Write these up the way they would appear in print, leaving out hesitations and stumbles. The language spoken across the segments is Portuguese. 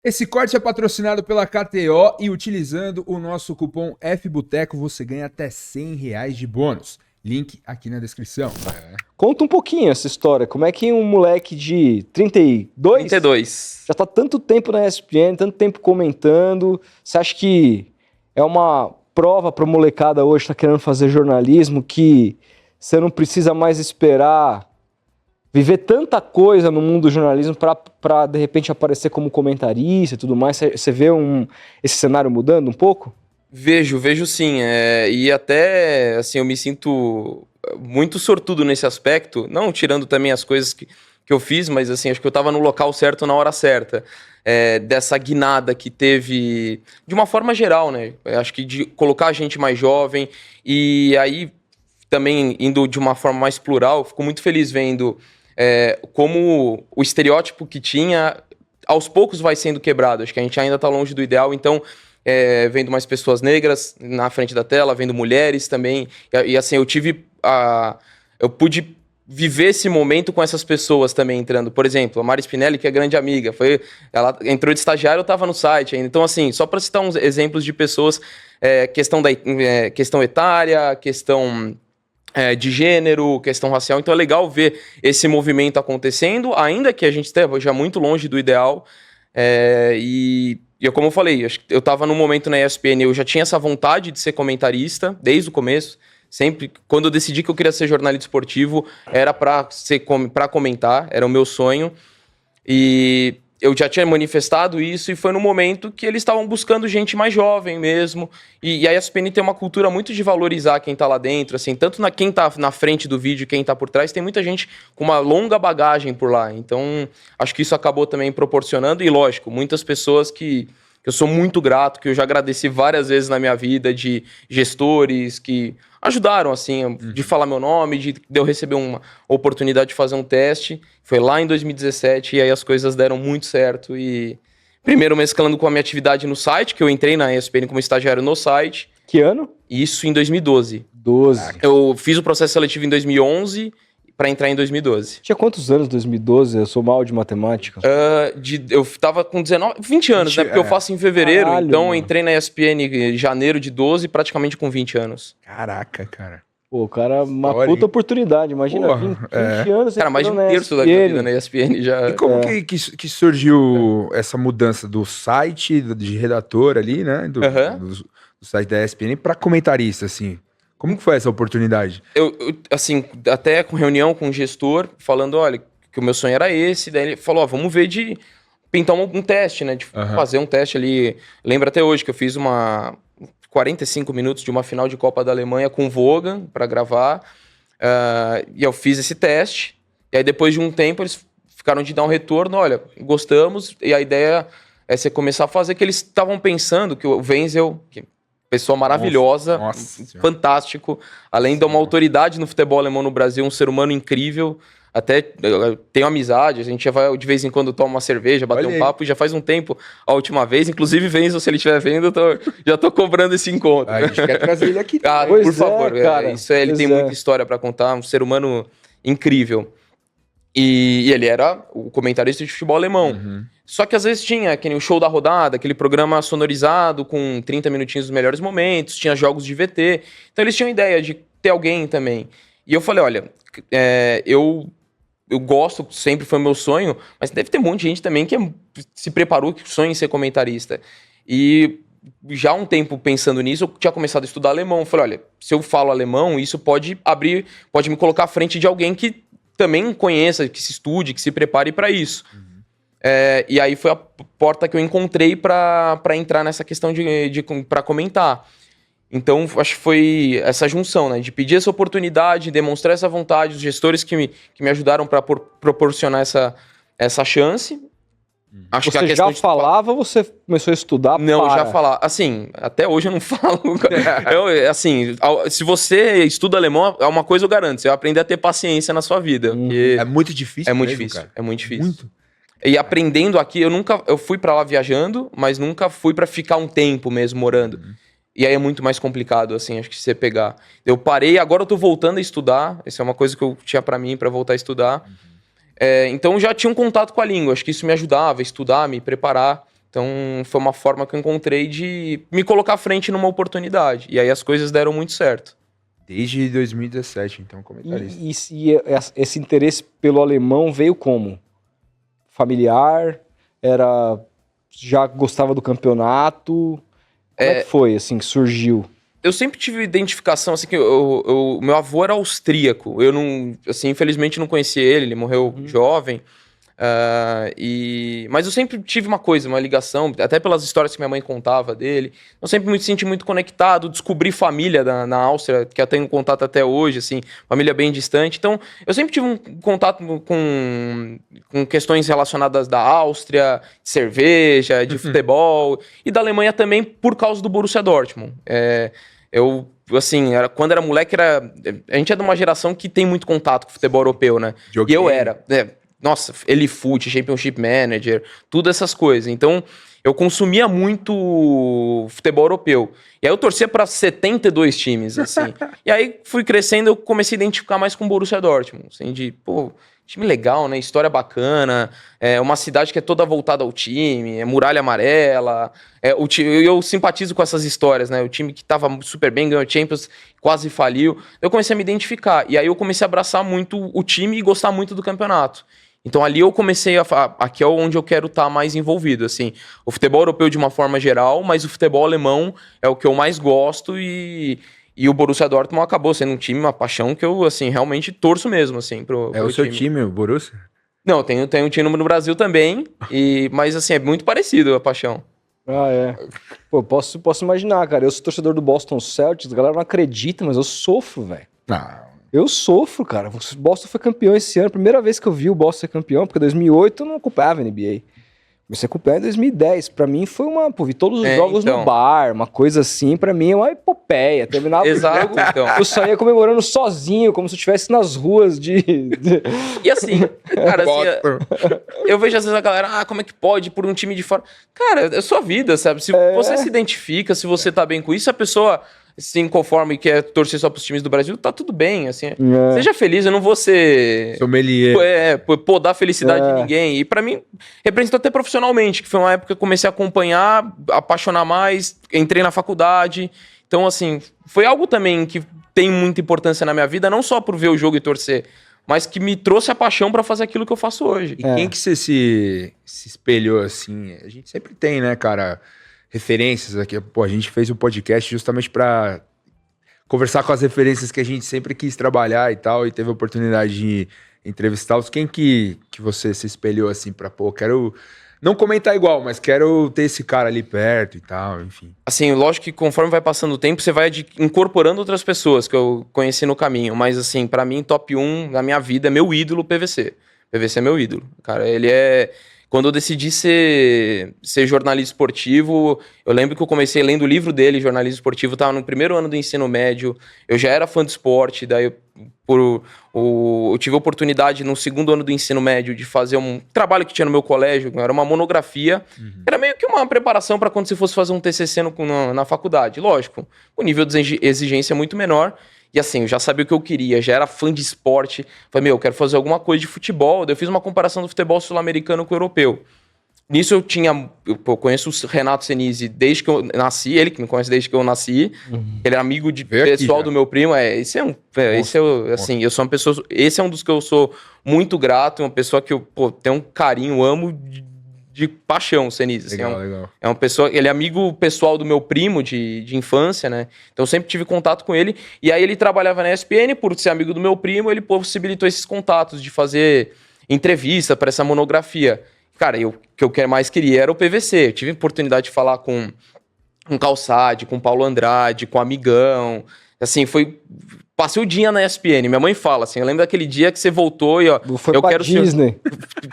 Esse corte é patrocinado pela KTO e utilizando o nosso cupom FBOTECO você ganha até R$100 de bônus. Link aqui na descrição. Conta um pouquinho essa história. Como é que um moleque de 32? 32. Já tá tanto tempo na ESPN, tanto tempo comentando. Você acha que é uma prova pra molecada hoje que tá querendo fazer jornalismo, que você não precisa mais esperar viver tanta coisa no mundo do jornalismo pra de repente aparecer como comentarista e tudo mais? Você vê esse cenário mudando um pouco? Vejo sim. E até, assim, eu me sinto muito sortudo nesse aspecto. Não tirando também as coisas que eu fiz, mas, assim, acho que eu tava no local certo na hora certa. Dessa guinada que teve, de uma forma geral, né? Acho que de colocar a gente mais jovem e aí também indo de uma forma mais plural, fico muito feliz vendo como o estereótipo que tinha, aos poucos vai sendo quebrado. Acho que a gente ainda tá longe do ideal, então... vendo mais pessoas negras na frente da tela, vendo mulheres também. E assim, eu pude viver esse momento com essas pessoas também entrando. Por exemplo, a Mari Spinelli, que é grande amiga, ela entrou de estagiário, eu estava no site ainda. Então, assim, só para citar uns exemplos de pessoas, questão etária, questão de gênero, questão racial. Então é legal ver esse movimento acontecendo, ainda que a gente esteja já muito longe do ideal. E como eu falei, eu estava num momento na ESPN, eu já tinha essa vontade de ser comentarista desde o começo. Sempre, quando eu decidi que eu queria ser jornalista esportivo, era para comentar, era o meu sonho. E eu já tinha manifestado isso e foi no momento que eles estavam buscando gente mais jovem mesmo. E a ESPN tem uma cultura muito de valorizar quem tá lá dentro, assim, tanto quem tá na frente do vídeo e quem tá por trás, tem muita gente com uma longa bagagem por lá. Então, acho que isso acabou também proporcionando, e lógico, muitas pessoas que eu sou muito grato, que eu já agradeci várias vezes na minha vida, de gestores que ajudaram, assim, de falar meu nome, de eu receber uma oportunidade de fazer um teste. Foi lá em 2017 e aí as coisas deram muito certo. E primeiro mesclando com a minha atividade no site, que eu entrei na ESPN como estagiário no site. Que ano? Isso em 2012. 12. Eu fiz o processo seletivo em 2011 para entrar em 2012. Tinha quantos anos em 2012? Eu sou mal de matemática. Eu tava com 20 anos, né? Porque eu faço em fevereiro. Caralho, então mano. eu entrei na ESPN em janeiro de 12, praticamente com 20 anos. Caraca, cara. Pô, cara, uma Olha, puta oportunidade. Imagina, porra, 20 anos... Cara, mais de um entrando na terço da ESPN. vida na ESPN já... E como que surgiu essa mudança do site, de redator ali, né? Do site da ESPN para comentarista, assim? Como que foi essa oportunidade? Eu, assim, até com reunião com o gestor, falando, olha, que o meu sonho era esse. Daí ele falou, vamos ver de pintar um teste, né? De fazer um teste ali. Lembro até hoje que eu fiz 45 minutos de uma final de Copa da Alemanha com o Vogan para gravar. E eu fiz esse teste. E aí depois de um tempo eles ficaram de dar um retorno, olha, gostamos. E a ideia é você começar a fazer, que eles estavam pensando que o Wenzel... Pessoa maravilhosa, fantástico. Além de uma autoridade no futebol alemão no Brasil, um ser humano incrível. Até tenho amizade, a gente já vai de vez em quando tomar uma cerveja, bater um papo. Já faz um tempo a última vez. Inclusive, Wenzel, se ele estiver vendo, já tô cobrando esse encontro. A gente quer trazer ele aqui. Por favor, cara, ele tem muita história para contar. Um ser humano incrível. E ele era o comentarista de futebol alemão. Só que às vezes tinha aquele show da rodada, aquele programa sonorizado com 30 minutinhos dos melhores momentos, tinha jogos de VT. Então eles tinham ideia de ter alguém também. E eu falei, olha, eu gosto, sempre foi meu sonho, mas deve ter um monte de gente também que se preparou, que sonha em ser comentarista. E já há um tempo pensando nisso, eu tinha começado a estudar alemão. Eu falei, olha, se eu falo alemão, isso pode me colocar à frente de alguém que também conheça, que se estude, que se prepare para isso. E aí foi a porta que eu encontrei para entrar nessa questão para comentar. Então, acho que foi essa junção, né? De pedir essa oportunidade, demonstrar essa vontade, os gestores que me ajudaram para proporcionar essa chance. Acho você que já falava ou você começou a estudar? Não, já falava. Assim, até hoje eu não falo. Assim, se você estuda alemão, é uma coisa eu garanto. Você vai aprender a ter paciência na sua vida. É muito difícil. É muito difícil. Cara. É muito difícil. Muito. E aprendendo aqui, eu fui pra lá viajando, mas nunca fui pra ficar um tempo mesmo morando. E aí é muito mais complicado, assim, acho que se você pegar. Eu parei, agora eu tô voltando a estudar. Essa é uma coisa que eu tinha pra mim, pra voltar a estudar. Então já tinha um contato com a língua, acho que isso me ajudava a estudar, me preparar. Então, foi uma forma que eu encontrei de me colocar à frente numa oportunidade. E aí as coisas deram muito certo. Desde 2017, então, comentarista. E esse interesse pelo alemão veio como? Familiar? Já gostava do campeonato? Como é que foi, assim, que surgiu? Eu sempre tive identificação, assim, que meu avô era austríaco. Eu não, assim, infelizmente não conheci ele morreu jovem. Mas eu sempre tive uma ligação, até pelas histórias que minha mãe contava dele. Eu sempre me senti muito conectado, descobri família na Áustria, que eu tenho contato até hoje, assim, família bem distante. Então, eu sempre tive um contato com questões relacionadas da Áustria, de cerveja, de futebol, e da Alemanha também por causa do Borussia Dortmund. Quando era moleque, a gente é de uma geração que tem muito contato com o futebol europeu, né? Joguei. E eu era. Nossa, Elifute, Championship Manager, tudo essas coisas. Então, eu consumia muito futebol europeu. E aí eu torcia para 72 times, assim. E aí fui crescendo, eu comecei a identificar mais com o Borussia Dortmund. Assim, time legal, né? História bacana. É uma cidade que é toda voltada ao time, é muralha amarela. Eu simpatizo com essas histórias, né? O time que tava super bem, ganhou Champions, quase faliu. Eu comecei a me identificar. E aí eu comecei a abraçar muito o time e gostar muito do campeonato. Então ali eu comecei aqui é onde eu quero estar mais envolvido, assim. O futebol europeu de uma forma geral, mas o futebol alemão é o que eu mais gosto e o Borussia Dortmund acabou sendo um time, uma paixão que eu, assim, realmente torço mesmo, assim, pro o seu time, o Borussia? Não, tem um time no Brasil também, mas, assim, é muito parecido a paixão. Pô, posso imaginar, cara. Eu sou torcedor do Boston Celtics, a galera não acredita, mas eu sofro, velho. Eu sofro, cara. O Boston foi campeão esse ano. Primeira vez que eu vi o Boston ser campeão, porque em 2008 eu não acompanhava a NBA. Comecei a acompanhar em 2010. Pra mim foi vi todos os jogos no bar, uma coisa assim. Pra mim é uma epopeia. Terminava o jogo, eu saía comemorando sozinho, como se eu estivesse nas ruas E assim, cara, eu vejo às vezes a galera, como é que pode por um time de fora? Cara, é sua vida, sabe? Se você se identifica, se você tá bem com isso, a pessoa se conforma e quer torcer só pros times do Brasil, tá tudo bem, assim. Seja feliz, eu não vou ser... Sommelier. Podar a felicidade de ninguém. E pra mim, representou até profissionalmente, que foi uma época que eu comecei a acompanhar, apaixonar mais, entrei na faculdade. Então, assim, foi algo também que tem muita importância na minha vida, não só por ver o jogo e torcer, mas que me trouxe a paixão pra fazer aquilo que eu faço hoje. E quem que você se espelhou, assim? A gente sempre tem, né, cara... referências aqui. Pô, a gente fez o podcast justamente para conversar com as referências que a gente sempre quis trabalhar e tal, e teve a oportunidade de entrevistá-los. Quem que você se espelhou assim para, quero não comentar igual, mas quero ter esse cara ali perto e tal, enfim. Assim, lógico que conforme vai passando o tempo, você vai incorporando outras pessoas que eu conheci no caminho, mas assim, para mim, top 1 na minha vida é meu ídolo, PVC. PVC é meu ídolo. Cara, ele é... Quando eu decidi ser jornalista esportivo, eu lembro que eu comecei lendo o livro dele, jornalismo esportivo, estava no primeiro ano do ensino médio, eu já era fã de esporte, daí eu tive a oportunidade no segundo ano do ensino médio de fazer um trabalho que tinha no meu colégio, era uma monografia, era meio que uma preparação para quando você fosse fazer um TCC na faculdade, lógico, o nível de exigência é muito menor. E assim, eu já sabia o que eu queria, já era fã de esporte. Falei, eu quero fazer alguma coisa de futebol. Daí eu fiz uma comparação do futebol sul-americano com o europeu. Nisso eu conheço o Renato Senise desde que eu nasci, ele que me conhece desde que eu nasci. Ele é amigo pessoal do meu primo. Esse é eu sou uma pessoa, esse é um dos que eu sou muito grato, uma pessoa que eu tenho um carinho, amo de paixão, o Senise. Legal, assim, legal. É uma pessoa, ele é amigo pessoal do meu primo de infância, né? Então eu sempre tive contato com ele. E aí ele trabalhava na ESPN, por ser amigo do meu primo, ele possibilitou esses contatos de fazer entrevista para essa monografia. Cara, o que eu mais queria era o PVC. Eu tive a oportunidade de falar com Calçade, com Paulo Andrade, com Amigão. Assim, passei o dia na ESPN. Minha mãe fala assim, eu lembro daquele dia que você voltou e foi eu quero Disney.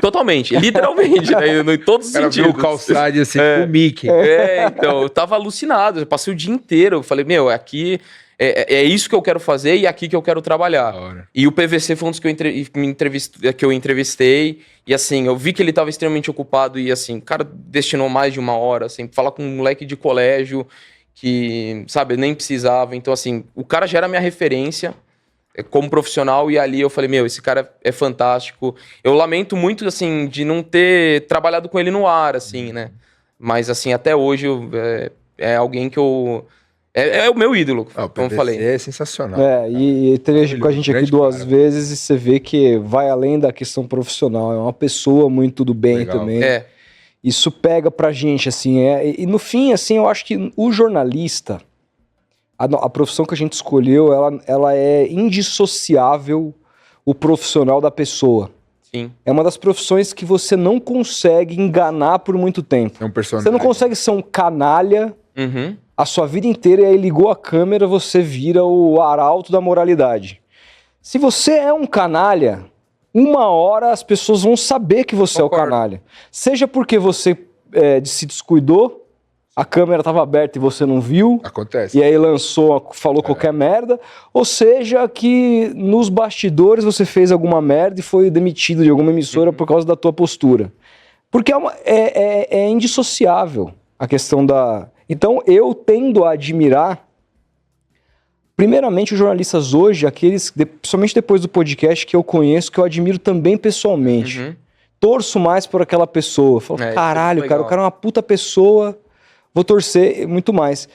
Totalmente, literalmente, né? Em todos os sentidos. Viu o Calçade assim com o Mickey. Então, eu tava alucinado. Eu passei o dia inteiro. Eu falei, aqui é isso que eu quero fazer e é aqui que eu quero trabalhar. E o PVC foi um dos que eu entrevistei. E assim, eu vi que ele tava extremamente ocupado e assim, cara, destinou mais de 1 hora, assim, falar com um moleque de colégio que, sabe, nem precisava. Então, assim, o cara já era minha referência como profissional e ali eu falei, esse cara é fantástico. Eu lamento muito, assim, de não ter trabalhado com ele no ar, assim, né? Mas, assim, até hoje é alguém que eu... É o meu ídolo, Ah, o como eu PVC falei. é sensacional. E teve com a gente aqui Grande 2 cara. vezes e você vê que vai além da questão profissional. É uma pessoa muito do bem Legal. também. É, Isso pega pra gente, assim. E no fim, assim, eu acho que o jornalista, a profissão que a gente escolheu, ela é indissociável o profissional da pessoa. sim. É uma das profissões que você não consegue enganar por muito tempo. É um personagem. Você não consegue ser um canalha Uhum. a sua vida inteira e aí ligou a câmera, você vira o arauto da moralidade. Se você é um canalha, uma hora as pessoas vão saber que você é o Concordo. canalha. Seja porque você se descuidou, a câmera estava aberta e você não viu, Acontece. e aí falou qualquer merda, ou seja que nos bastidores você fez alguma merda e foi demitido de alguma emissora por causa da tua postura. Porque é indissociável a questão da... Então eu tendo a admirar, primeiramente os jornalistas hoje, aqueles, principalmente depois do podcast que eu conheço, que eu admiro também pessoalmente. Uhum. Torço mais por aquela pessoa. Falo, Isso é caralho, muito cara, o legal. cara é uma puta pessoa, vou torcer muito mais.